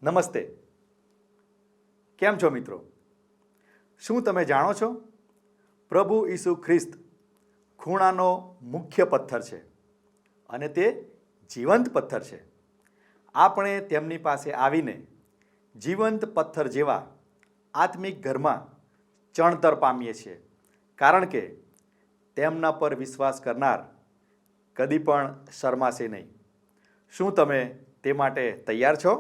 નમસ્તે. કેમ છો મિત્રો? શું તમે જાણો છો? પ્રભુ ઈસુ ખ્રિસ્ત ખૂણાનો મુખ્ય પથ્થર છે અને તે જીવંત પથ્થર છે. આપણે તેમની પાસે આવીને જીવંત પથ્થર જેવા આત્મિક ઘરમાં ચણતર પામીએ છીએ, કારણ કે તેમના પર વિશ્વાસ કરનાર કદી પણ શરમાશે નહીં. શું તમે તે માટે તૈયાર છો?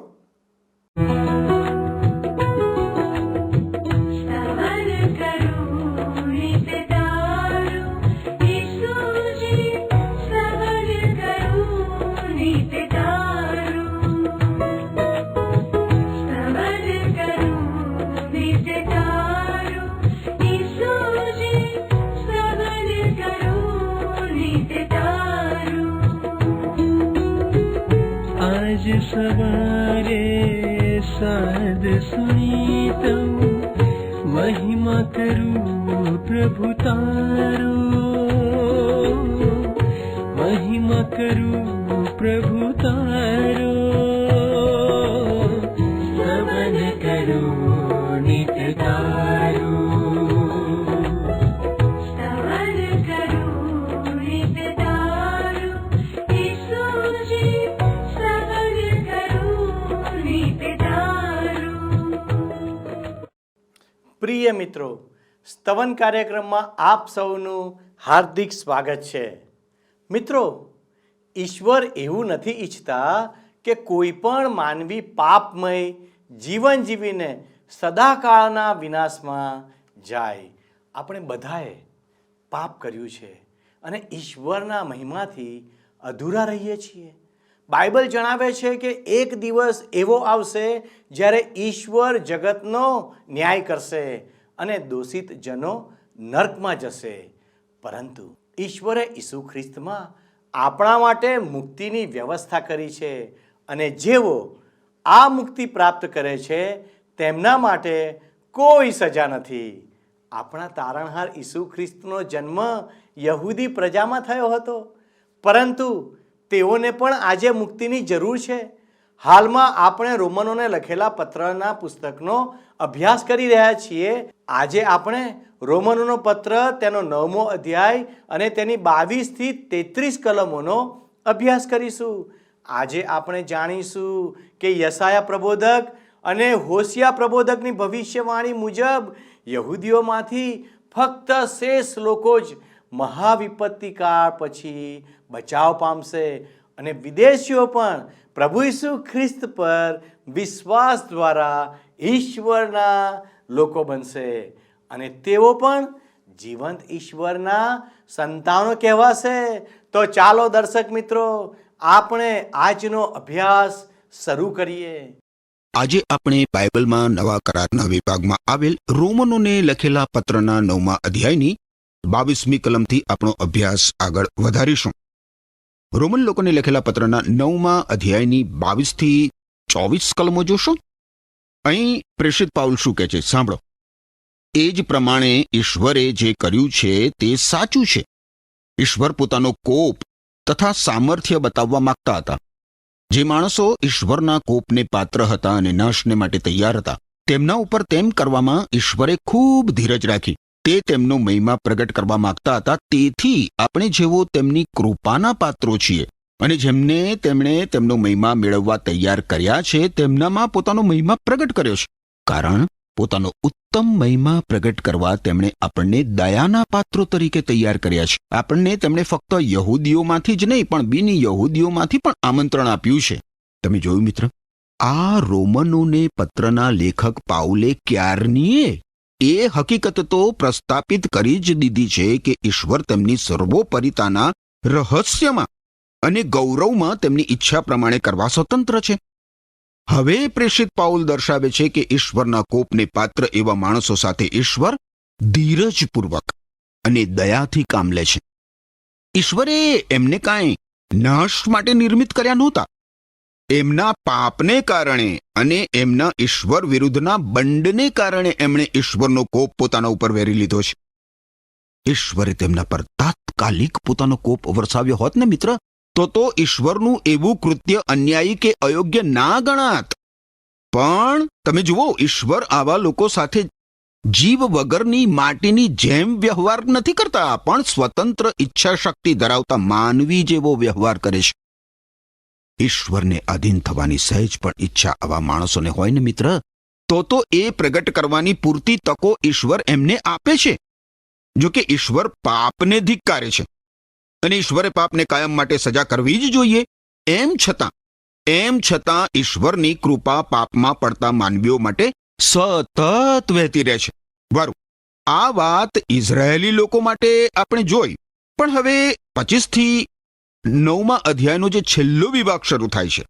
आज सवारे साध सुनी तऊ महिमा करूं प्रभु तारो, महिमा करूं प्रभु तारो, स्तवन करूं नित्य तारो. પ્રિય મિત્રો, સ્તવન કાર્યક્રમમાં આપ સૌનું હાર્દિક સ્વાગત છે. મિત્રો, ઈશ્વર એવું નથી ઈચ્છતા કે કોઈ પણ માનવી પાપમય જીવન જીવીને સદાકાળના વિનાશમાં જાય. આપણે બધાએ પાપ કર્યું છે અને ઈશ્વરના મહિમાથી અધૂરા રહીએ છીએ. બાઇબલ જણાવે છે કે એક દિવસ એવો આવશે જ્યારે ઈશ્વર જગતનો ન્યાય કરશે અને દોષિત જનો નર્કમાં જશે. પરંતુ ઈશ્વરે ઈસુ ખ્રિસ્તમાં આપણા માટે મુક્તિની વ્યવસ્થા કરી છે અને જેઓ આ મુક્તિ પ્રાપ્ત કરે છે તેમના માટે કોઈ સજા નથી. આપણા તારણહાર ઈસુ ખ્રિસ્તનો જન્મ યહૂદી પ્રજામાં થયો હતો, પરંતુ તેઓને પણ આજે મુક્તિની જરૂર છે. હાલમાં આપણે રોમનોને લખેલા પત્રના પુસ્તકનો અભ્યાસ કરી રહ્યા છીએ. આજે આપણે રોમનોનો પત્ર તેનો 9મો અધ્યાય અને તેની 22 થી 33 કલમોનો અભ્યાસ કરીશું. આજે આપણે જાણીશું કે યશાયા પ્રબોધક અને હોશિયા પ્રબોધકની ભવિષ્યવાણી મુજબ યહૂદીઓમાંથી ફક્ત શેષ લોકો જ મહાવિપત્તિ કાળ પછી બચાવ પામશે અને વિદેશીઓ પણ પ્રભુ ઈસુ ખ્રિસ્ત પર વિશ્વાસ દ્વારા ઈશ્વરના લોકો બનશે અને તેઓ પણ જીવંત ઈશ્વરના સંતાનો કહેવાશે. તો ચાલો દર્શક મિત્રો, આપણે આજનો અભ્યાસ શરૂ કરીએ. આજે આપણે બાઇબલમાં નવા કરારના વિભાગમાં આવેલ રોમનોને લખેલા પત્રના 9મા અધ્યાયની 22મી કલમથી આપણો અભ્યાસ આગળ વધારીશું. રોમન લોકોને લખેલા પત્રના 9મા અધ્યાયની 22 થી 24 કલમો જોશો. અહીં પ્રેષિત પાઉલ શું કહે છે, સાંભળો. એ જ પ્રમાણે ઈશ્વરે જે કર્યું છે તે સાચું છે. ઈશ્વર પોતાનો કોપ તથા સામર્થ્ય બતાવવા માંગતા હતા. જે માણસો ઈશ્વરના કોપને પાત્ર હતા અને નાશને માટે તૈયાર હતા, તેમના ઉપર તેમ કરવામાં ઈશ્વરે ખૂબ ધીરજ રાખી. તે તેમનો મહિમા પ્રગટ કરવા માંગતા હતા. તેથી આપણે જેવો તેમની કૃપાના પાત્રો છીએ અને જેમને તેમણે તેમનો મહિમા મેળવવા તૈયાર કર્યા છે, તેમનામાં પોતાનો મહિમા પ્રગટ કર્યો છે. કારણ પોતાનો ઉત્તમ મહિમા પ્રગટ કરવા તેમણે આપણને દયાના પાત્રો તરીકે તૈયાર કર્યા છે. આપણને તેમણે ફક્ત યહૂદીઓમાંથી જ નહીં પણ બિન યહૂદીઓમાંથી પણ આમંત્રણ આપ્યું છે. તમે જોયું મિત્ર, આ રોમનોને પત્રના લેખક પાઉલે ક્યારનીએ એ હકીકત તો પ્રસ્થાપિત કરી જ દીધી છે કે ઈશ્વર તેમની સર્વોપરિતાના રહસ્યમાં અને ગૌરવમાં તેમની ઈચ્છા પ્રમાણે કરવા સ્વતંત્ર છે. હવે પ્રેષિત પાઉલ દર્શાવે છે કે ઈશ્વરના કોપને પાત્ર એવા માણસો સાથે ઈશ્વર ધીરજપૂર્વક અને દયાથી કામ લે છે. ઈશ્વરે એમને કાંઈ નાશ માટે નિર્મિત કર્યા નહોતા. એમના પાપને કારણે અને એમના ઈશ્વર વિરુદ્ધના બંડને કારણે એમણે ઈશ્વરનો કોપ પોતાના ઉપર વેરી લીધો છે. ઈશ્વરે તેમના પર તાત્કાલિક પોતાનો કોપ વરસાવ્યો હોત ને મિત્ર, તો ઈશ્વરનું એવું કૃત્ય અન્યાયી કે અયોગ્ય ના ગણાત. પણ તમે જુઓ, ઈશ્વર આવા લોકો સાથે જીવ વગરની માટીની જેમ વ્યવહાર નથી કરતા, પણ સ્વતંત્ર ઈચ્છા શક્તિ ધરાવતા માનવી જેવો વ્યવહાર કરે છે. ઈશ્વરને આધીન થવાની સહેજ પણ ઈચ્છા આવા માણસોને હોય ને મિત્ર, તો એ પ્રગટ કરવાની પૂરતી તકો ઈશ્વર એમને આપે છે. જો કે ઈશ્વર પાપને ધિક્કારે છે અને ઈશ્વરે પાપને કાયમ માટે સજા કરવી જ જોઈએ. એમ છતાં ઈશ્વરની કૃપા પાપમાં પડતા માનવીઓ માટે સતત વહેતી રહે છે. વારું, આ વાત ઇઝરાયેલી લોકો માટે આપણે જોઈ. પણ હવે 25 થી 9મા અધ્યાયનો જે છેલ્લો વિભાગ શરૂ થાય છે,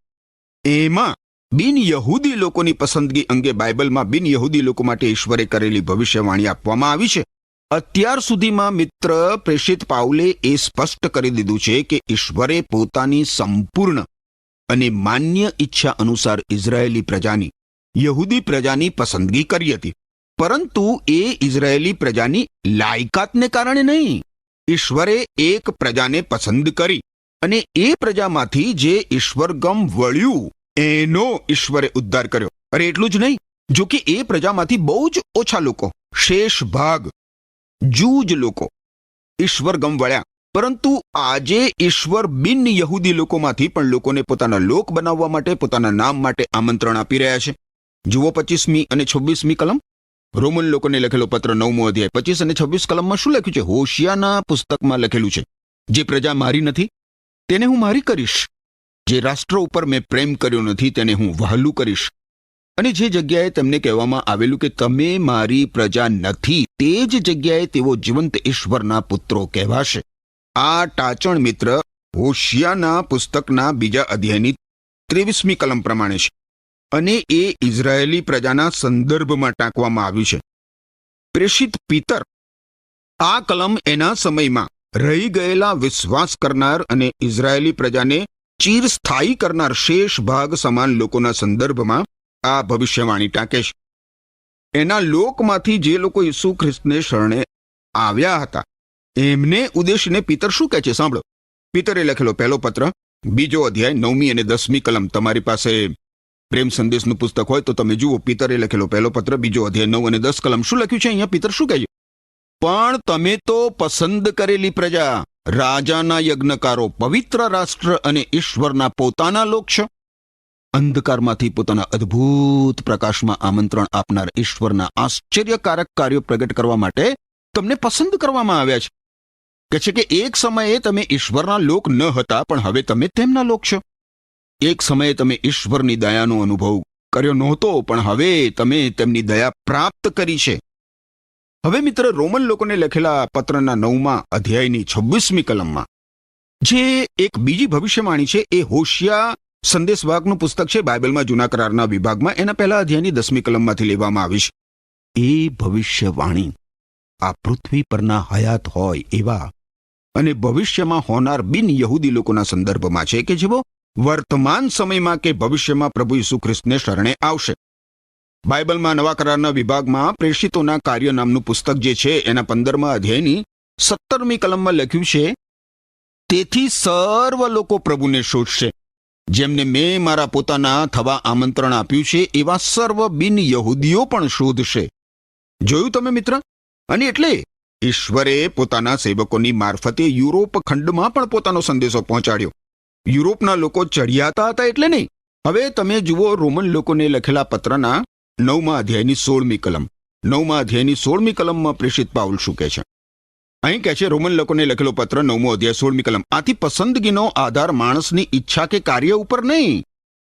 એમાં બિન યહૂદી લોકોની પસંદગી અંગે બાઇબલમાં બિન યહૂદી લોકો માટે ઈશ્વરે કરેલી ભવિષ્યવાણી આપવામાં આવી છે. અત્યાર સુધીમાં મિત્ર પ્રેષિત પાઉલે એ સ્પષ્ટ કરી દીધું છે કે ઈશ્વરે પોતાની સંપૂર્ણ અને માન્ય ઈચ્છા અનુસાર ઇઝરાયેલી પ્રજાની, યહૂદી પ્રજાની પસંદગી કરી હતી. પરંતુ એ ઇઝરાયેલી પ્રજાની લાયકાતને કારણે નહીં. ઈશ્વરે એક પ્રજાને પસંદ કરી અને એ પ્રજામાંથી જે ઈશ્વરગમ વળ્યું એનો ઈશ્વરે ઉદ્ધાર કર્યો. અરે એટલું જ નહીં, જો કે એ પ્રજામાંથી બહુ જ ઓછા લોકો, શેષ ભાગ જૂજ લોકો ઈશ્વરગમ વળ્યા. પરંતુ આજે ઈશ્વર બિન યહૂદી લોકોમાંથી પણ લોકોને પોતાના લોક બનાવવા માટે, પોતાના નામ માટે આમંત્રણ આપી રહ્યા છે. જુઓ 25મી અને 26મી કલમ, રોમન લોકોને લખેલો પત્ર 9મો અધ્યાય 25 અને 26 કલમમાં શું લખ્યું છે? હોશિયાના પુસ્તકમાં લખેલું છે, જે પ્રજા મારી નથી તેને હું મારી કરીશ, જે રાષ્ટ્ર ઉપર મેં પ્રેમ કર્યો નથી તેને હું વહાલું કરીશ. અને જે જગ્યાએ તેમને કહેવામાં આવેલું કે તમે મારી પ્રજા નથી, તે જ જગ્યાએ તેઓ જીવંત ઈશ્વરના પુત્રો કહેવાશે. આ ટાચણ મિત્ર હોશિયાના પુસ્તકના 2 અધ્યાયની 23મી કલમ પ્રમાણે છે અને એ ઇઝરાયેલી પ્રજાના સંદર્ભમાં ટાંકવામાં આવ્યું છે. પ્રેષિત પિતર આ કલમ એના સમયમાં રહી ગયેલા વિશ્વાસ કરનાર અને ઇઝરાયેલી પ્રજાને ચિરસ્થાયી કરનાર શેષ ભાગ સમાન લોકોના સંદર્ભમાં આ ભવિષ્યવાણી ટાંકે છે. એના લોકમાંથી જે લોકો ઈસુ ખ્રિસ્તને શરણે આવ્યા હતા એમને ઉદ્દેશીને પિતર શું કહે છે? સાંભળો. પિતરે લખેલો પહેલો પત્ર 2 અધ્યાય 9મી અને 10મી કલમ. તમારી પાસે પ્રેમ સંદેશનું પુસ્તક હોય તો તમે જુઓ. પિતરે લખેલો પહેલો પત્ર 2 અધ્યાય 9 અને 10 કલમ. શું લખ્યું છે અહીંયા? પિતર શું કહે છે? પણ તમે તો પસંદ કરેલી પ્રજા, રાજાના યજ્ઞકારો, પવિત્ર રાષ્ટ્ર અને ઈશ્વરના પોતાના લોક છો. અંધકારમાંથી પોતાના અદ્ભુત પ્રકાશમાં આમંત્રણ આપનાર ઈશ્વરના આશ્ચર્યકારક કાર્યો પ્રગટ કરવા માટે તમને પસંદ કરવામાં આવ્યા છે. કહે છે કે એક સમયે તમે ઈશ્વરના લોક ન હતા, પણ હવે તમે તેમના લોક છો. એક સમયે તમે ઈશ્વરની દયાનો અનુભવ કર્યો નહોતો, પણ હવે તમે તેમની દયા પ્રાપ્ત કરી છે. હવે મિત્ર, રોમન લોકોને લખેલા પત્રના 9મા અધ્યાયની 26મી કલમમાં જે એક બીજી ભવિષ્યવાણી છે, એ હોશિયા સંદેશવાહકનું પુસ્તક છે, બાઇબલમાં જૂના કરારના વિભાગમાં, એના પહેલા અધ્યાયની 10મી કલમમાંથી લેવામાં આવી છે. એ ભવિષ્યવાણી આ પૃથ્વી પરના હયાત હોય એવા અને ભવિષ્યમાં હોનાર બિન યહૂદી લોકોના સંદર્ભમાં છે કે જેઓ વર્તમાન સમયમાં કે ભવિષ્યમાં પ્રભુ ઈસુ ખ્રિસ્તને શરણે આવશે. બાઇબલમાં નવા કરારના વિભાગમાં પ્રેષિતોના કાર્ય નામનું પુસ્તક જે છે એના 15મા અધ્યાયની 17મી કલમમાં લખ્યું છે, તેથી સર્વ લોકો પ્રભુને શોધશે, જેમને મેં મારા પોતાના થવા આમંત્રણ આપ્યું છે એવા સર્વ બિન યહૂદીઓ પણ શોધશે. જોયું તમે મિત્ર? અને એટલે ઈશ્વરે પોતાના સેવકોની મારફતે યુરોપ ખંડમાં પણ પોતાનો સંદેશો પહોંચાડ્યો. યુરોપના લોકો ચડિયાતા હતા એટલે નહીં. હવે તમે જુઓ રોમન લોકોને લખેલા પત્રના 9મા અધ્યાયની 16મી કલમ. 9મા અધ્યાયની 16મી કલમમાં પ્રેષિત પાઉલ શું કહે છે? અહીં કહે છે, રોમન લોકોને લખેલો પત્ર 9મો અધ્યાય 16મી કલમ. આથી પસંદગીનો આધાર માણસની ઈચ્છા કે કાર્ય ઉપર નહીં,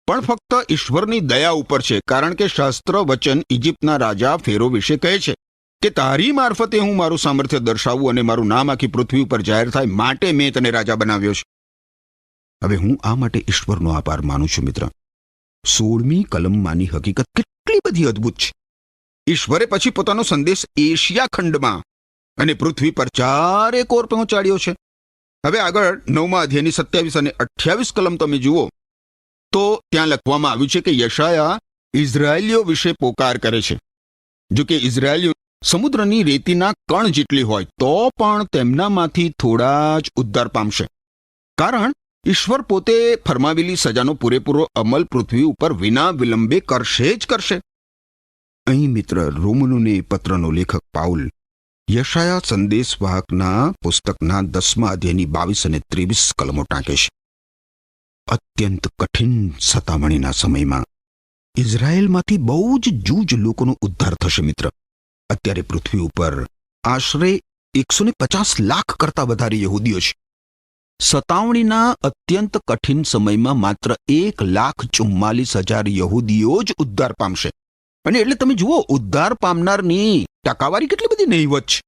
પણ ફક્ત ઈશ્વરની દયા ઉપર છે. કારણ કે શાસ્ત્ર વચન ઇજિપ્તના રાજા ફેરો વિશે કહે છે કે તારી મારફતે હું મારું સામર્થ્ય દર્શાવું અને મારું નામ આખી પૃથ્વી ઉપર જાહેર થાય, માટે મેં તને રાજા બનાવ્યો છે. હવે હું આ માટે ઈશ્વરનો આભાર માનું છું મિત્ર. 16મી કલમમાંની હકીકત કેટલી બધી અદ્ભુત છે. ઈશ્વરે પછી પોતાનો સંદેશ એશિયા ખંડમાં અને પૃથ્વી પર ચારે કોર પહોંચાડ્યો છે. હવે આગળ 9મા અધ્યાયની 27 અને 28 કલમ તમે જુઓ તો ત્યાં લખવામાં આવ્યું છે કે યશાયા ઇઝરાયેલીઓ વિશે પોકાર કરે છે. જો કે ઇઝરાયેલીઓ સમુદ્રની રેતીના કણ જેટલી હોય તો પણ તેમનામાંથી થોડા જ ઉદ્ધાર પામશે. કારણ ઈશ્વર પોતે ફરમાવેલી સજાનો પૂરેપૂરો અમલ પૃથ્વી ઉપર વિના વિલંબે કરશે જ કરશે. અહીં મિત્ર રોમનોને પત્રનો લેખક પાઉલ યશાયા સંદેશવાહકના પુસ્તકના 10મા અધ્યાયની 22 અને 23 કલમો ટાંકે છે. અત્યંત કઠિન સતામણીના સમયમાં ઇઝરાયેલમાંથી બહુ જ જૂજ લોકોનો ઉદ્ધાર થશે મિત્ર. અત્યારે પૃથ્વી ઉપર આશરે 150 લાખ કરતા વધારે યહૂદીઓ છે. સતાવણીના અત્યંત કઠિન સમયમાં માત્ર 1,44,000 યહૂદીઓ જ ઉદ્ધાર પામશે. અને એટલે તમે જુઓ, ઉદ્ધાર પામનારની ટકાવારી કેટલી બધી નહીવત છે.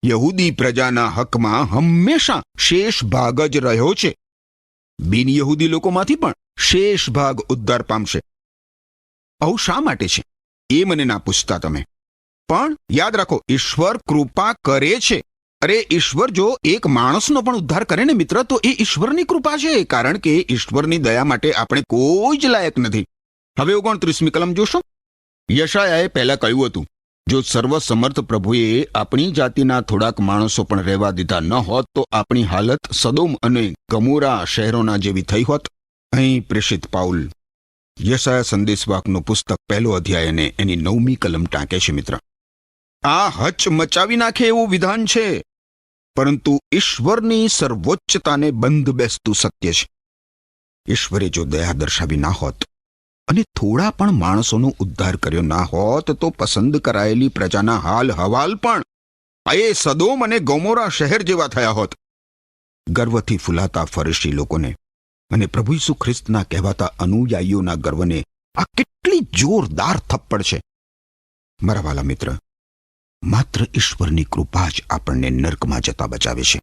યહૂદી પ્રજાના હકમાં હંમેશા શેષ ભાગ જ રહ્યો છે. બિન યહૂદી લોકોમાંથી પણ શેષ ભાગ ઉદ્ધાર પામશે. આવું શા માટે છે એ મને ના પૂછતા તમે. પણ યાદ રાખો, ઈશ્વર કૃપા કરે છે. અરે ઈશ્વર જો એક માણસનો પણ ઉદ્ધાર કરે ને મિત્ર, તો એ ઈશ્વરની કૃપા છે, કારણ કે ઈશ્વરની દયા માટે આપણે કોઈ જ લાયક નથી. હવે 29મી કલમ જોશો. યશાયાએ પહેલા કહ્યું હતું, જો સર્વસમર્થ પ્રભુએ આપણી જાતિના થોડાક માણસો પણ રહેવા દીધા ન હોત તો આપણી હાલત સદોમ અને ગમોરા શહેરોના જેવી થઈ હોત. અહીં પ્રેષિત પાઉલ યશાયા સંદેશવાહકનું પુસ્તક 1લો અધ્યાય અને એની 9મી કલમ ટાંકે છે મિત્ર. આ હચ મચાવી નાખે એવું વિધાન છે, પરંતુ ઈશ્વરની સર્વોચ્ચતાને બંધ બેસતું સત્ય છે. ઈશ્વરે જો દયા દર્શાવી ના હોત અને થોડા પણ માણસોનો ઉદ્ધાર કર્યો ના હોત તો પસંદ કરાયેલી પ્રજાના હાલ હવાલ પણ એ સદોમ અને ગોમોરા શહેર જેવા થયા હોત. ગર્વથી ફૂલાતા ફરીસી લોકોને અને પ્રભુ ઈસુ ખ્રિસ્તના કહેવાતા અનુયાયીઓના ગર્વને આ કેટલી જોરદાર થપ્પડ છે. મારા વાલા મિત્ર, માત્ર ઈશ્વરની કૃપા જ આપણને નર્કમાં જતા બચાવે છે.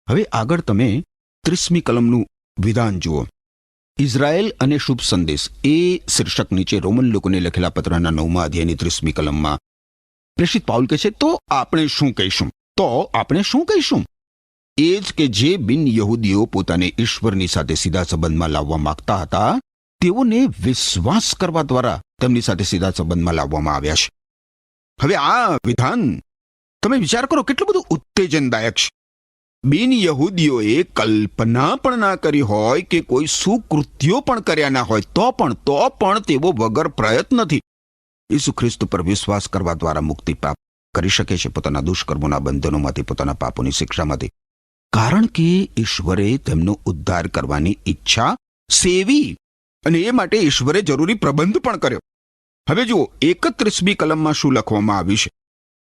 હવે આગળ તમે 30મી કલમનું વિધાન જુઓ. ઇઝરાયેલ અને શુભ સંદેશ એ શીર્ષક નીચે રોમન લોકોને લખેલા પત્રના 9મા અધ્યાયની 30મી કલમમાં પ્રેષિત પાઉલ કહે છે, તો આપણે શું કહીશું? એ જ કે જે બિન યહૂદીઓ પોતાને ઈશ્વરની સાથે સીધા સંબંધમાં લાવવા માંગતા હતા, તેઓને વિશ્વાસ કરવા દ્વારા તેમની સાથે સીધા સંબંધમાં લાવવામાં આવ્યા છે. હવે આ વિધાન તમે વિચાર કરો, કેટલું બધું ઉત્તેજનદાયક છે. બિન યહૂદીઓએ કલ્પના પણ ના કરી હોય કે કોઈ સુકૃત્યો પણ કર્યા ના હોય, તો પણ તેઓ વગર પ્રયત્નથી ઈસુ ખ્રિસ્ત પર વિશ્વાસ કરવા દ્વારા મુક્તિ પ્રાપ્ત કરી શકે છે, પોતાના દુષ્કર્મોના બંધનોમાંથી, પોતાના પાપોની શિક્ષામાંથી. કારણ કે ઈશ્વરે તેમનો ઉદ્ધાર કરવાની ઈચ્છા સેવી અને એ માટે ઈશ્વરે જરૂરી પ્રબંધ પણ કર્યો. હવે જુઓ 31મી કલમમાં શું લખવામાં આવ્યું છે.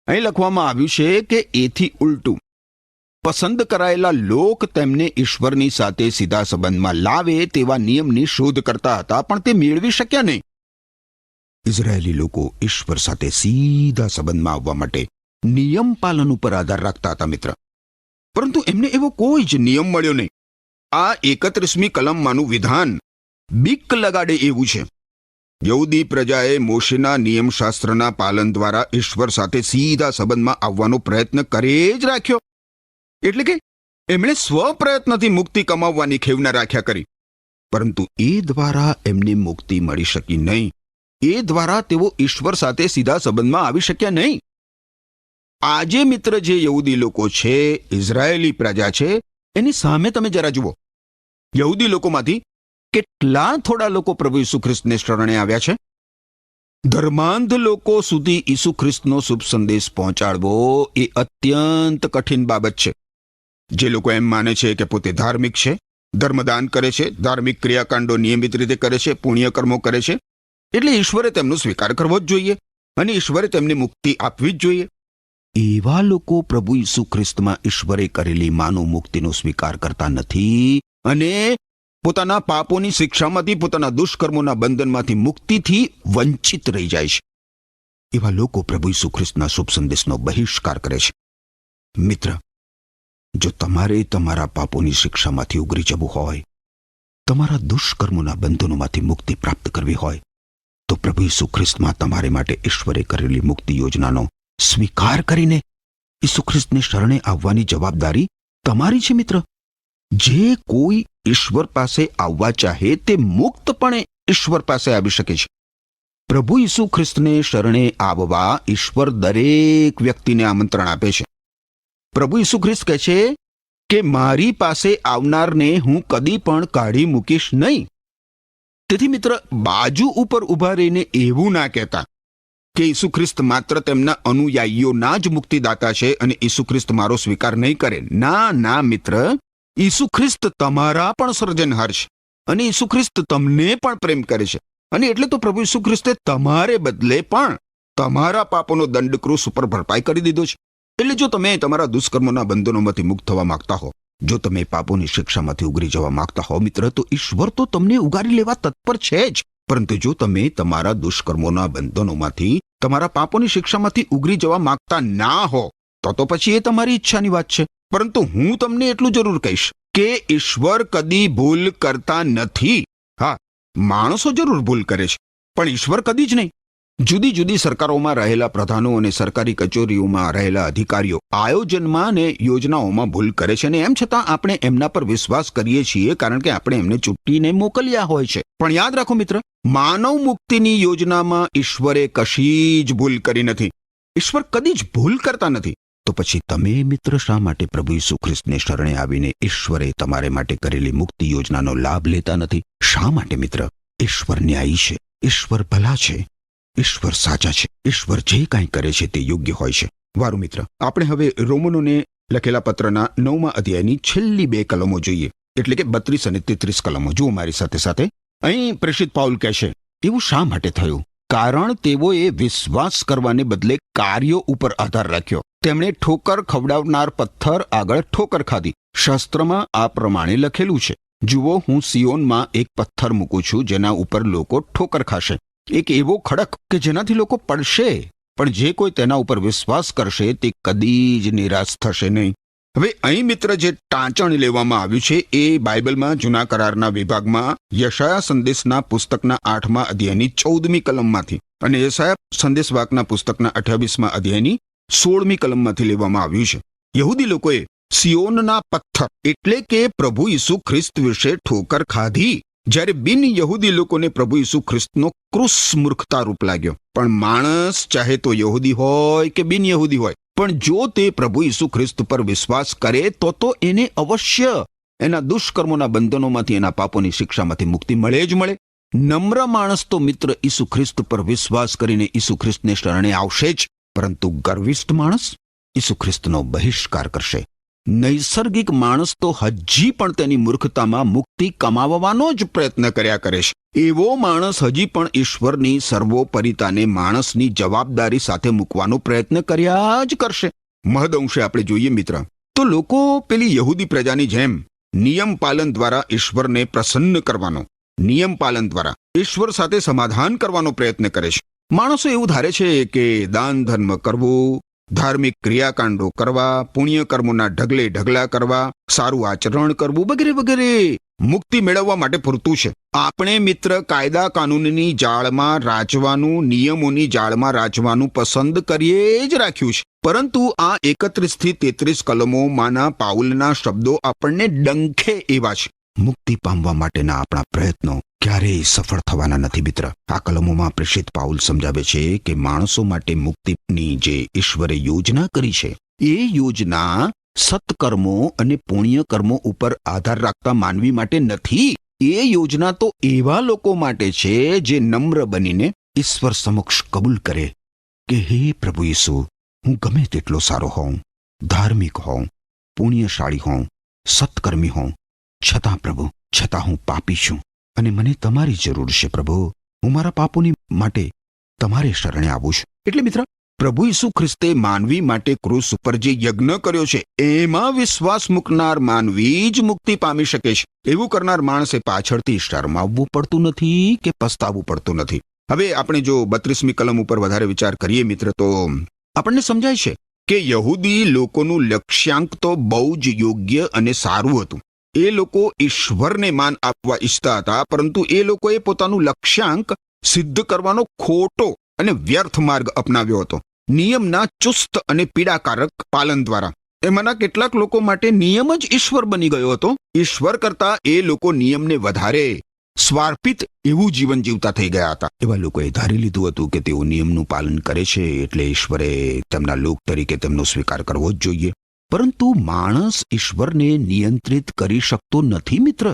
અહીં લખવામાં આવ્યું છે કે એથી ઉલટું પસંદ કરાયેલા લોક તેમને ઈશ્વરની સાથે સીધા સંબંધમાં લાવે તેવા નિયમની શોધ કરતા હતા, પણ તે મેળવી શક્યા નહીં. ઇઝરાયેલી લોકો ઈશ્વર સાથે સીધા સંબંધમાં આવવા માટે નિયમ પાલન ઉપર આધાર રાખતા હતા મિત્ર, પરંતુ એમને એવો કોઈ જ નિયમ મળ્યો નહીં. આ 31મી કલમમાંનું વિધાન બીક લગાડે એવું છે. યહૂદી પ્રજાએ મોશેના નિયમશાસ્ત્રના પાલન દ્વારા ઈશ્વર સાથે સીધા સંબંધમાં આવવાનો પ્રયત્ન કરે જ રાખ્યો. એટલે કે એમણે સ્વપ્રયત્નથી મુક્તિ કમાવવાની ખેવના રાખ્યા કરી, પરંતુ એ દ્વારા એમને મુક્તિ મળી શકી નહીં. એ દ્વારા તેઓ ઈશ્વર સાથે સીધા સંબંધમાં આવી શક્યા નહીં. આજે મિત્ર જે યહૂદી લોકો છે, ઇઝરાયેલી પ્રજા છે, એની સામે તમે જરા જુઓ. યહૂદી લોકોમાંથી કેટલા થોડા લોકો પ્રભુ ઈસુ ખ્રિસ્તને શરણે આવ્યા છે? ધર્માંધ લોકો સુધી ઈસુ ખ્રિસ્તનો શુભ સંદેશ પહોંચાડવો એ અત્યંત કઠિન બાબત છે. જે લોકો એમ માને છે કે પોતે ધાર્મિક છે, ધર્મદાન કરે છે, ધાર્મિક ક્રિયાકાંડો નિયમિત રીતે કરે છે, પુણ્યકર્મો કરે છે, એટલે ઈશ્વરે તેમનો સ્વીકાર કરવો જ જોઈએ અને ઈશ્વરે તેમને મુક્તિ આપવી જ જોઈએ. એવા લોકો પ્રભુ ઈસુ ખ્રિસ્તમાં ઈશ્વરે કરેલી માનવ મુક્તિનો સ્વીકાર કરતા નથી અને પોતાના પાપોની શિક્ષામાંથી, પોતાના દુષ્કર્મોના બંધનમાંથી, મુક્તિથી વંચિત રહી જાય છે. એવા લોકો પ્રભુ ઈસુ ખ્રિસ્તના શુભ સંદેશનો બહિષ્કાર કરે છે. મિત્ર, જો તમારે તમારા પાપોની શિક્ષામાંથી ઉગરી જવું હોય, તમારા દુષ્કર્મોના બંધનોમાંથી મુક્તિ પ્રાપ્ત કરવી હોય, તો પ્રભુ ઈસુ ખ્રિસ્તમાં તમારે માટે ઈશ્વરે કરેલી મુક્તિ યોજનાનો સ્વીકાર કરીને ઈસુ ખ્રિસ્તને શરણે આવવાની જવાબદારી તમારી છે મિત્ર. જે કોઈ ઈશ્વર પાસે આવવા ચાહે તે મુક્તપણે ઈશ્વર પાસે આવી શકે છે. પ્રભુ ઈસુ ખ્રિસ્તને શરણે આવવા ઈશ્વર દરેક વ્યક્તિને આમંત્રણ આપે છે. પ્રભુ ઈસુ ખ્રિસ્ત કહે છે કે મારી પાસે આવનારને હું કદી પણ કાઢી મૂકીશ નહીં. તેથી મિત્ર, બાજુ ઉપર ઊભા રહીને એવું ના કહેતા કે ઈસુ ખ્રિસ્ત માત્ર તેમના અનુયાયીઓના જ મુક્તિદાતા છે અને ઈસુ ખ્રિસ્ત મારો સ્વીકાર નહીં કરે. ના ના મિત્ર, ઈસુ ખ્રિસ્ત તમારા પણ સર્જનહાર છે અને ઈસુ ખ્રિસ્ત તમને પણ પ્રેમ કરે છે. અને એટલે તો પ્રભુ ઈસુ ખ્રિસ્તે તમારે બદલે પણ તમારા પાપોનો દંડ ક્રૂસ ઉપર ભરપાઈ કરી દીધો છે. એટલે જો તમે તમારા દુષ્કર્મોના બંધનોમાંથી મુક્ત થવા માંગતા હો, જો તમે પાપોની શિક્ષામાંથી ઉગરી જવા માંગતા હો મિત્ર, તો ઈશ્વર તો તમને ઉગારી લેવા તત્પર છે જ. પરંતુ જો તમે તમારા દુષ્કર્મોના બંધનોમાંથી, તમારા પાપોની શિક્ષામાંથી ઉગરી જવા માંગતા ના હો, તો પછી એ તમારી ઈચ્છાની વાત છે. પરંતુ હું તમને એટલું જરૂર કહીશ કે ઈશ્વર કદી ભૂલ કરતા નથી. હા, માણસો જરૂર ભૂલ કરે છે, પણ ઈશ્વર કદી જ નહીં. જુદી જુદી સરકારોમાં રહેલા પ્રધાનો અને સરકારી કચેરીઓમાં રહેલા અધિકારીઓ આયોજનમાં અને યોજનાઓમાં ભૂલ કરે છે, અને એમ છતાં આપણે એમના પર વિશ્વાસ કરીએ છીએ, કારણ કે આપણે એમને ચૂંટીને મોકલ્યા હોય છે. પણ યાદ રાખો મિત્ર, માનવ મુક્તિની યોજનામાં ઈશ્વરે કશી જ ભૂલ કરી નથી. ઈશ્વર કદી જ ભૂલ કરતા નથી. તો પછી તમે મિત્ર શા માટે પ્રભુ ઈસુ ખ્રિસ્તને શરણે આવીને ઈશ્વરે તમારે માટે કરેલી મુક્તિ યોજનાનો લાભ લેતા નથી? શા માટે મિત્ર? ઈશ્વર ન્યાયી છે, ઈશ્વર ભલા છે, ઈશ્વર સાચા છે. ઈશ્વર જે કાંઈ કરે છે તે યોગ્ય હોય છે. વારું મિત્ર, આપણે હવે રોમનોને લખેલા પત્રના 9મા અધ્યાયની છેલ્લી 2 કલમો જોઈએ, એટલે કે 32 અને 33 કલમો. જુઓ મારી સાથે સાથે. અહીં પ્રેષિત પાઉલ કહે છે, એવું શા માટે થયું? કારણ તેઓએ વિશ્વાસ કરવાને બદલે કાર્યો ઉપર આધાર રાખ્યો. તેમણે ઠોકર ખવડાવનાર પથ્થર આગળ ઠોકર ખાધી. શાસ્ત્રમાં આ પ્રમાણે લખેલું છે, જુઓ, હું સિયોનમાં એક પથ્થર મૂકું છું જેના ઉપર લોકો ઠોકર ખાશે, એક એવો ખડક કે જેનાથી લોકો પડશે, પણ જે કોઈ તેના ઉપર વિશ્વાસ કરશે તે કદી જ નિરાશ થશે નહીં. હવે અહીં મિત્ર જે ટાંચણ લેવામાં આવ્યું છે એ બાઇબલમાં જૂના કરારના વિભાગમાં યશાયા સંદેશના પુસ્તકના 8મા અધ્યાયની 14મી કલમમાંથી અને યશાયા સંદેશવાકના પુસ્તકના 28મા અધ્યાયની 16મી કલમમાંથી લેવામાં આવ્યું છે. યહૂદી લોકોએ સિયોનના પથ્થર એટલે કે પ્રભુ ઈસુ ખ્રિસ્ત વિશે ઠોકર ખાધી, જ્યારે બિન યહૂદી લોકોને પ્રભુ ઈસુ ખ્રિસ્તનો ક્રૂસ મૂર્ખતા રૂપ લાગ્યો. પણ માણસ ચાહે તો યહૂદી હોય કે બિન યહૂદી હોય, પણ જો તે પ્રભુ ઈસુ ખ્રિસ્ત પર વિશ્વાસ કરે તો એને અવશ્ય એના દુષ્કર્મોના બંધનોમાંથી, એના પાપોની શિક્ષામાંથી મુક્તિ મળે જ મળે. નમ્ર માણસ તો મિત્ર ઈસુ ખ્રિસ્ત પર વિશ્વાસ કરીને ઈસુ ખ્રિસ્તને શરણે આવશે જ, પરંતુ ગર્વિષ્ઠ માણસ ઈસુ ખ્રિસ્તનો બહિષ્કાર કરશે. નૈસર્ગિક માણસ તો હજી પણ તેની મૂર્ખતામાં મુક્તિ કમાવવાનો જ પ્રયત્ન કર્યા કરે છે. એવો માણસ હજી પણ ઈશ્વરની સર્વોપરિતાને માણસની જવાબદારી સાથે મૂકવાનો પ્રયત્ન કર્યા જ કરશે. મહદઅંશે આપણે જોઈએ મિત્ર, તો લોકો પેલી યહૂદી પ્રજાની જેમ નિયમ પાલન દ્વારા ઈશ્વરને પ્રસન્ન કરવાનો, નિયમ પાલન દ્વારા ઈશ્વર સાથે સમાધાન કરવાનો પ્રયત્ન કરે છે. માણસો એવું ધારે છે કે દાન ધર્મ કરવું, ધાર્મિક ક્રિયાકાંડો કરવા, પુણ્ય કર્મોના ઢગલે ઢગલા કરવા, સારું આચરણ કરવું વગેરે વગેરે મુક્તિ મેળવવા માટે પૂરતું છે. આપણે મિત્ર કાયદા કાનૂનની જાળમાં રાચવાનું, નિયમોની જાળમાં રાચવાનું પસંદ કરીએ જ રાખ્યું છે. પરંતુ આ 31 થી 33 કલમોમાંના પાઉલના શબ્દો આપણને ડંખે એવા છે. મુક્તિ પામવા માટેના આપણા પ્રયત્નો ક્યારેય સફળ થવાના નથી મિત્ર. આ કલમોમાં પ્રેષિત પાઉલ સમજાવે છે કે માણસો માટે મુક્તિની જે ઈશ્વરે યોજના કરી છે, એ યોજના સત્કર્મો અને પુણ્ય કર્મો ઉપર આધાર રાખતા માનવી માટે નથી. એ યોજના તો એવા લોકો માટે છે જે નમ્ર બનીને ઈશ્વર સમક્ષ કબૂલ કરે કે હે પ્રભુ ઈસુ, હું ગમે તેટલો સારો હોઉં, ધાર્મિક હોઉં, પુણ્યશાળી હોઉં, સત્કર્મી હોઉં, છતાં હું પાપી છું અને મને તમારી જરૂર છે પ્રભુ. હું મારા પાપોની માટે તમારે શરણે આવું છું. એટલે મિત્ર, પ્રભુ ઈસુ ખ્રિસ્તે માનવી માટે ક્રૂસ ઉપર જે યજ્ઞ કર્યો છે એમાં વિશ્વાસ મૂકનાર માનવી જ મુક્તિ પામી શકે છે. એવું કરનાર માણસે પાછળથી શરમાવવું પડતું નથી કે પસ્તાવવું પડતું નથી. હવે આપણે જો 32મી કલમ ઉપર વધારે વિચાર કરીએ મિત્ર, તો આપણને સમજાય છે કે યહૂદી લોકોનું લક્ષ્યાંક તો બહુ જ યોગ્ય અને સારું હતું. એ લોકો ઈશ્વરને માન આપવા ઈચ્છતા હતા, પરંતુ એ લોકોએ પોતાનું લક્ષ્યાંક સિદ્ધ કરવાનો ખોટો અને વ્યર્થ માર્ગ અપનાવ્યો હતો, નિયમના ચુસ્ત અને પીડાકારક પાલન દ્વારા. એમાંના કેટલાક લોકો માટે નિયમ જ ઈશ્વર બની ગયો હતો. ઈશ્વર કરતા એ લોકો નિયમને વધારે સ્વાર્પિત એવું જીવન જીવતા થઈ ગયા હતા. એવા લોકોએ ધારી લીધું હતું કે તેઓ નિયમનું પાલન કરે છે એટલે ઈશ્વરે તેમના લોક તરીકે તેમનો સ્વીકાર કરવો જ જોઈએ. પરંતુ માણસ ઈશ્વરને નિયંત્રિત કરી શકતો નથી મિત્ર.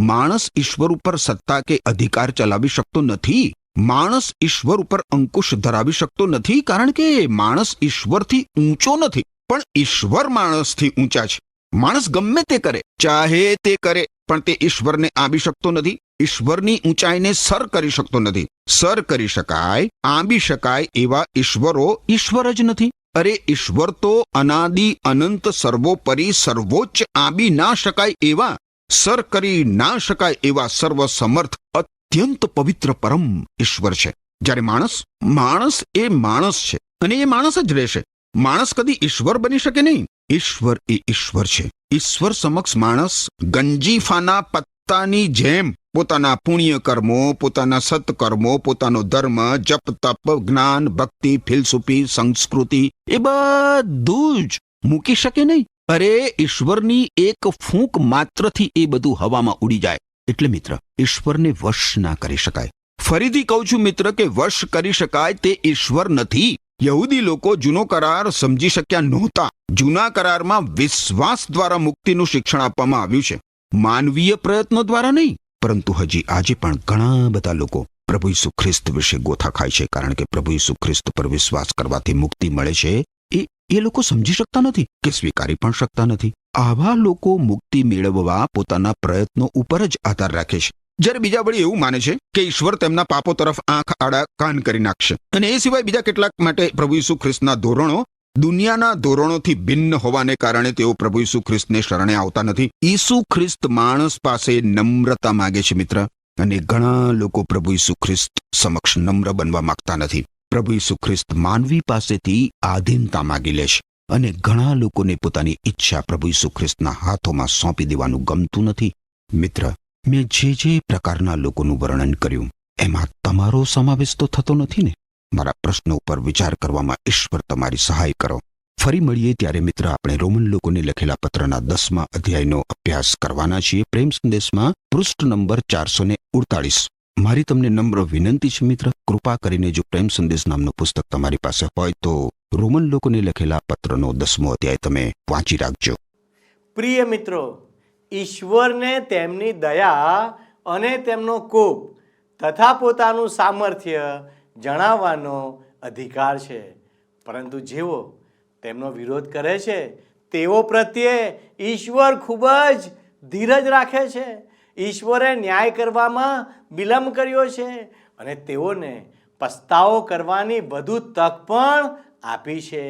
માણસ ઈશ્વર ઉપર સત્તા કે અધિકાર ચલાવી શકતો નથી. માણસ ઈશ્વર ઉપર અંકુશ ધરાવી શકતો નથી, કારણ કે માણસ ઈશ્વરથી ઊંચો નથી, પણ ઈશ્વર માણસથી ઊંચા છે. માણસ ગમે તે કરે, ચાહે તે કરે, પણ તે ઈશ્વરને આંબી શકતો નથી. ઈશ્વરની ઊંચાઈને સર કરી શકતો નથી. સર કરી શકાય, આંબી શકાય એવા ઈશ્વરો ઈશ્વર જ નથી. અરે ઈશ્વર તો અનાદિ અનંત સર્વોપરી સર્વોચ્ચ, આંબી ના શકાય એવા, સર કરી ના શકાય એવા સર્વસમર્થ અત્યંત પવિત્ર પરમ ઈશ્વર છે. જ્યારે માણસ એ માણસ છે અને એ માણસ જ રહેશે. માણસ કદી ઈશ્વર બની શકે નહીં. ઈશ્વર એ ઈશ્વર છે. ઈશ્વર સમક્ષ માણસ ગંજીફાના પત્તાની જેમ પોતાના પુણ્ય કર્મો, પોતાના સત્કર્મો, પોતાનો ધર્મ, જપ તપ, જ્ઞાન, ભક્તિ, ફિલસૂફી, સંસ્કૃતિ એ બધું જ મૂકી શકે નહીં. અરે ઈશ્વરની એક ફૂંક માત્રથી એ બધું હવામાં ઉડી જાય. એટલે મિત્ર, ઈશ્વરને વશ ના કરી શકાય. ફરીથી કહું છું મિત્ર કે વશ કરી શકાય તે ઈશ્વર નથી. યહૂદી લોકો જૂનો કરાર સમજી શક્યા નહોતા. જૂના કરારમાં વિશ્વાસ દ્વારા મુક્તિનું શિક્ષણ આપવામાં આવ્યું છે, માનવીય પ્રયત્નો દ્વારા નહીં. પરંતુ હજી આજે પણ ઘણા બધા લોકો પ્રભુ ઈસુ ખ્રિસ્ત વિશે ગોથા ખાય છે, કારણ કે પ્રભુ ઈસુ ખ્રિસ્ત પર વિશ્વાસ કરવાથી મુક્તિ મળે છે એ લોકો સમજી શકતા નથી કે સ્વીકારી પણ શકતા નથી. આવા લોકો મુક્તિ મેળવવા પોતાના પ્રયત્નો ઉપર જ આધાર રાખે છે. જ્યારે બીજા વળી એવું માને છે કે ઈશ્વર તેમના પાપો તરફ આંખ આડા કાન કરી નાખશે. અને એ સિવાય બીજા કેટલાક માટે પ્રભુ ઈસુ ખ્રિસ્તના ધોરણો દુનિયાના ધોરણોથી ભિન્ન હોવાને કારણે તેઓ પ્રભુ ઈસુ ખ્રિસ્તને શરણે આવતા નથી. ઈસુ ખ્રિસ્ત માણસ પાસે નમ્રતા માગે છે મિત્ર, અને ઘણા લોકો પ્રભુ ઈસુ ખ્રિસ્ત સમક્ષ નમ્ર બનવા માંગતા નથી. પ્રભુ ઈસુ ખ્રિસ્ત માનવી પાસેથી આધીનતા માગી લે છે, અને ઘણા લોકોને પોતાની ઈચ્છા પ્રભુ ઈસુ ખ્રિસ્તના હાથોમાં સોંપી દેવાનું ગમતું નથી. મિત્ર, મેં જે પ્રકારના લોકોનું વર્ણન કર્યું એમાં તમારો સમાવેશ તો થતો નથી ને? મારા પ્રશ્ન ઉપર વિચાર કરવામાં ઈશ્વર તમારી સહાય કરો. ફરી મળીએ ત્યારે મિત્ર આપણે રોમન લોકોને લખેલા પત્રના 10મા અધ્યાયનો અભ્યાસ કરવાના છીએ. પ્રેમ સંદેશમાં પૃષ્ઠ નંબર 448. મારી તમને નમ્ર વિનંતી છે મિત્ર, કૃપા કરીને જો પ્રેમ સંદેશ નામનું પુસ્તક તમારી પાસે હોય તો રોમન લોકોને લખેલા પત્રનો 10મો અધ્યાય તમે વાંચી રાખજો. પ્રિય મિત્રો, ઈશ્વરને તેમની દયા અને તેમનો કોપ તથા પોતાનું સામર્થ્ય જણાવવાનો અધિકાર છે, પરંતુ જેઓ તેમનો વિરોધ કરે છે તેઓ પ્રત્યે ઈશ્વર ખૂબ જ ધીરજ રાખે છે. ઈશ્વરે ન્યાય કરવામાં વિલંબ કર્યો છે અને તેઓને પસ્તાવો કરવાની વધુ તક પણ આપી છે.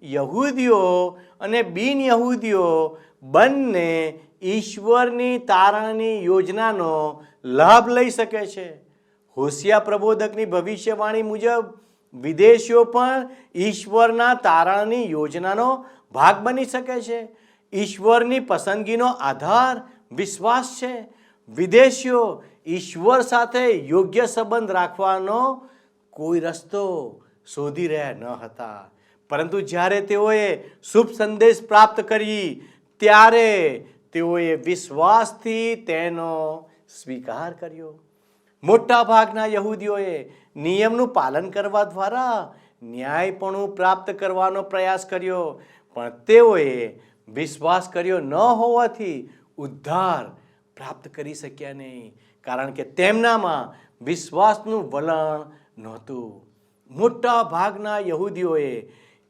યહૂદીઓ અને બિન યહૂદીઓ બંને ઈશ્વરની તારણની યોજનાનો લાભ લઈ શકે છે. હોશિયા પ્રબોધકની ભવિષ્યવાણી મુજબ વિદેશીઓ પણ ઈશ્વરના તારણની યોજનાનો ભાગ બની શકે છે. ઈશ્વરની પસંદગીનો આધાર વિશ્વાસ છે. વિદેશીઓ ઈશ્વર સાથે યોગ્ય સંબંધ રાખવાનો કોઈ રસ્તો શોધી રહ્યા ન હતા, પરંતુ જ્યારે તેઓએ શુભ સંદેશ પ્રાપ્ત કરી ત્યારે તેઓએ વિશ્વાસથી તેનો સ્વીકાર કર્યો. મોટા ભાગના યહૂદીઓએ નિયમનું પાલન કરવા દ્વારા ન્યાયપણું પ્રાપ્ત કરવાનો પ્રયાસ કર્યો, પણ તેઓએ વિશ્વાસ કર્યો ન હોવાથી ઉદ્ધાર પ્રાપ્ત કરી શક્યા નહીં, કારણ કે તેમનામાં વિશ્વાસનું વલણ નહોતું. મોટા ભાગના યહૂદીઓએ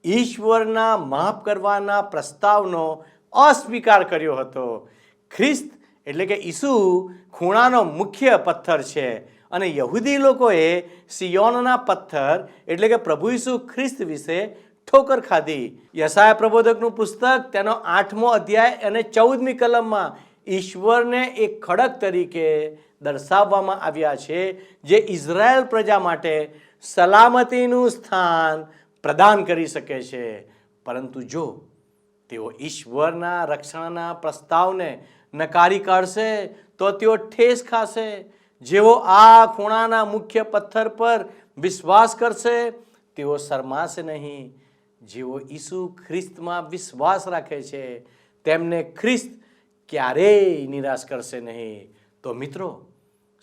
ઈશ્વરના માફ કરવાના પ્રસ્તાવનો અસ્વીકાર કર્યો હતો. ખ્રિસ્ત એટલે કે ઈસુ ખૂણાનો મુખ્ય પથ્થર છે અને યહૂદી લોકોએ સિયોનના પથ્થર એટલે કે પ્રભુ ઈસુ ખ્રિસ્ત વિશે ઠોકર ખાધી. યશાયા પ્રબોધકનું પુસ્તક તેનો 8મો અધ્યાય અને 14મી કલમમાં ઈશ્વરને એક ખડક તરીકે દર્શાવવામાં આવ્યા છે, જે ઇઝરાયલ પ્રજા માટે સલામતીનું સ્થાન પ્રદાન કરી શકે છે. પરંતુ જો તેઓ ઈશ્વરના રક્ષણના પ્રસ્તાવને નકારી કાઢશે તો તેઓ ઠેસ ખાશે. જેઓ આ ખૂણાના મુખ્ય પથ્થર પર વિશ્વાસ કરશે તેઓ શરમાશે નહીં. જેઓ ઈસુ ખ્રિસ્તમાં વિશ્વાસ રાખે છે તેમને ખ્રિસ્ત ક્યારેય નિરાશ કરશે નહીં. તો મિત્રો,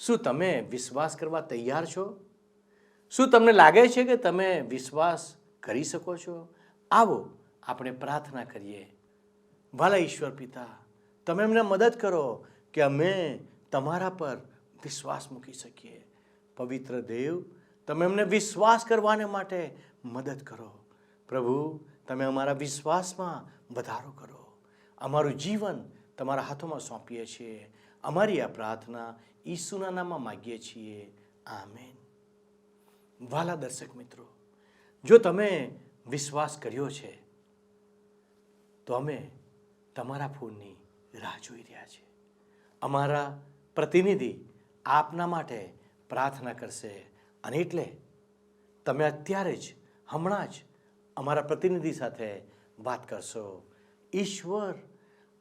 શું તમે વિશ્વાસ કરવા તૈયાર છો? શું તમને લાગે છે કે તમે વિશ્વાસ કરી શકો છો? આવો આપણે પ્રાર્થના કરીએ. ભલા ઈશ્વર પિતા, તમે અમને મદદ કરો કે અમે તમારા પર વિશ્વાસ મૂકી શકીએ. પવિત્ર દેવ, તમે અમને વિશ્વાસ કરવાને માટે મદદ કરો. પ્રભુ, તમે અમારા વિશ્વાસમાં વધારો કરો. અમારું જીવન તમારા હાથોમાં સોંપીએ છીએ. અમારી આ પ્રાર્થના ઈસુના નામમાં માગીએ છીએ. આમેન. વાલા દર્શક મિત્રો, જો તમે વિશ્વાસ કર્યો છે તો અમે તમારા ફોનની રાહ જોઈ રહ્યા છીએ. અમારા પ્રતિનિધિ આપના માટે પ્રાર્થના કરશે અને એટલે તમે અત્યારે જ હમણાં જ અમારા પ્રતિનિધિ સાથે વાત કરશો. ઈશ્વર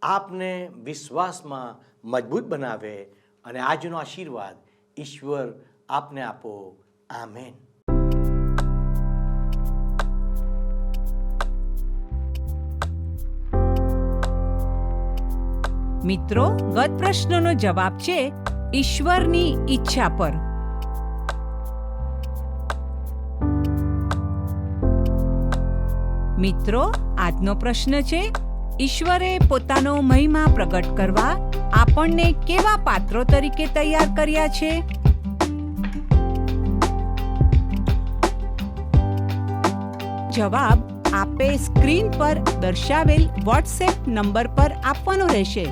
આપને વિશ્વાસમાં મજબૂત બનાવે અને આજનો આશીર્વાદ ઈશ્વર આપને આપો. આમેન. મિત્રો, ગત પ્રશ્નનો જવાબ છે ઈશ્વરની ઈચ્છા પર. મિત્રો, આજનો પ્રશ્ન છે, ઈશ્વરે પોતાનો મહિમા પ્રગટ કરવા આપણને કેવા પાત્રો તરીકે તૈયાર કર્યા છે? જવાબ આપે સ્ક્રીન પર દર્શાવેલ વોટ્સએપ નંબર પર આપવાનો રહેશે.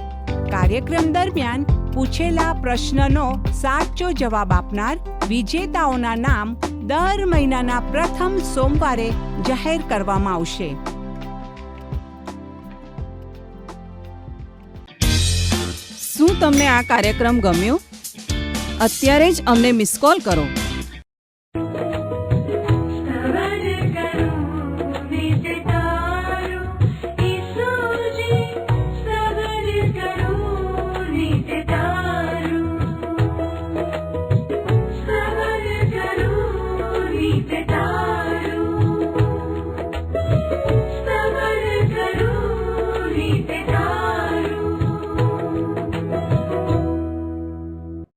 કાર્યક્રમ દરમિયાન પૂછેલા પ્રશ્નનો સાચો જવાબ આપનાર વિજેતાઓના નામ દર મહિનાના પ્રથમ સોમવારે જાહેર કરવામાં આવશે. શું તમને આ કાર્યક્રમ ગમ્યો? અત્યારે જ અમને મિસ કોલ કરો.